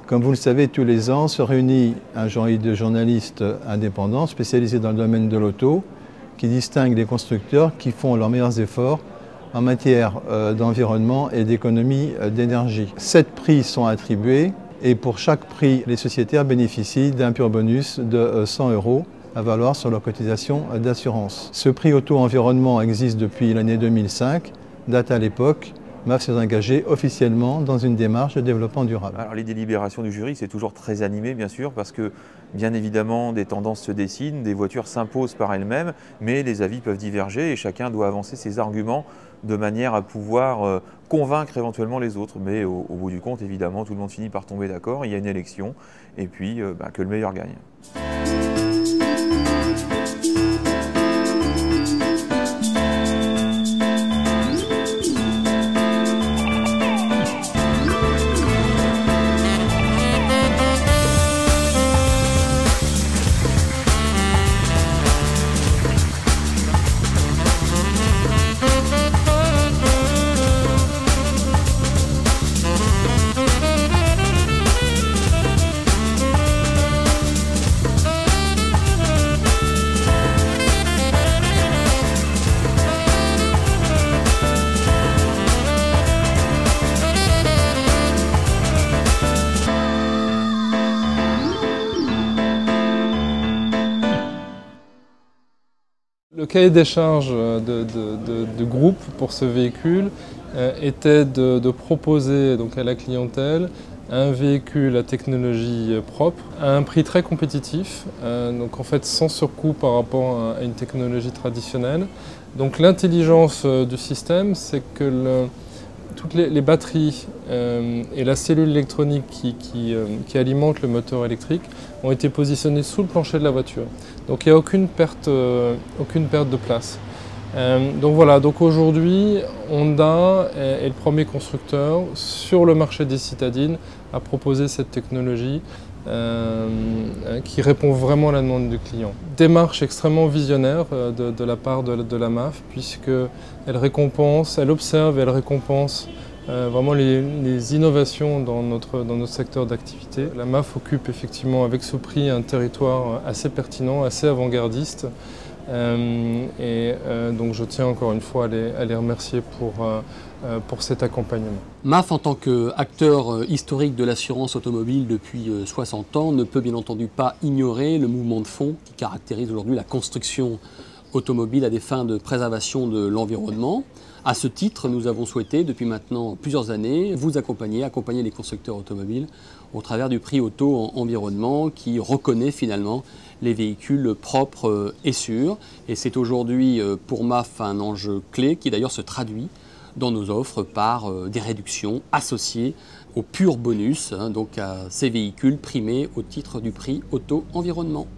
Comme vous le savez, tous les ans se réunit un jury de journalistes indépendants spécialisés dans le domaine de l'auto qui distinguent les constructeurs qui font leurs meilleurs efforts en matière d'environnement et d'économie d'énergie. 7 prix sont attribués et pour chaque prix, les sociétaires bénéficient d'un pur bonus de 100 € à valoir sur leur cotisation d'assurance. Ce prix auto-environnement existe depuis l'année 2005, date à l'époque. MAF s'est engagé officiellement dans une démarche de développement durable. Alors les délibérations du jury, c'est toujours très animé bien sûr, parce que bien évidemment des tendances se dessinent, des voitures s'imposent par elles-mêmes, mais les avis peuvent diverger et chacun doit avancer ses arguments de manière à pouvoir convaincre éventuellement les autres. Mais au bout du compte, évidemment, tout le monde finit par tomber d'accord, il y a une élection et puis que le meilleur gagne. Le cahier des charges du groupe pour ce véhicule était de proposer donc à la clientèle un véhicule à technologie propre à un prix très compétitif, donc en fait sans surcoût par rapport à une technologie traditionnelle. Donc l'intelligence du système, c'est que toutes les batteries et la cellule électronique qui alimente le moteur électrique ont été positionnées sous le plancher de la voiture. Donc il n'y a aucune perte de place. Donc voilà, donc aujourd'hui Honda est le premier constructeur sur le marché des citadines à proposer cette technologie qui répond vraiment à la demande du client. Démarche extrêmement visionnaire de la part de la MAF, puisqu'elle récompense, elle observe et elle récompense vraiment les innovations dans notre secteur d'activité. La MAF occupe effectivement avec ce prix un territoire assez pertinent, assez avant-gardiste. Donc je tiens encore une fois à les remercier pour cet accompagnement. MAF, en tant qu'acteur historique de l'assurance automobile depuis 60 ans, ne peut bien entendu pas ignorer le mouvement de fond qui caractérise aujourd'hui la construction automobile à des fins de préservation de l'environnement. À ce titre, nous avons souhaité, depuis maintenant plusieurs années, vous accompagner les constructeurs automobiles au travers du prix auto-environnement qui reconnaît finalement les véhicules propres et sûrs. Et c'est aujourd'hui pour MAF un enjeu clé qui d'ailleurs se traduit dans nos offres par des réductions associées au pur bonus, donc à ces véhicules primés au titre du prix auto-environnement.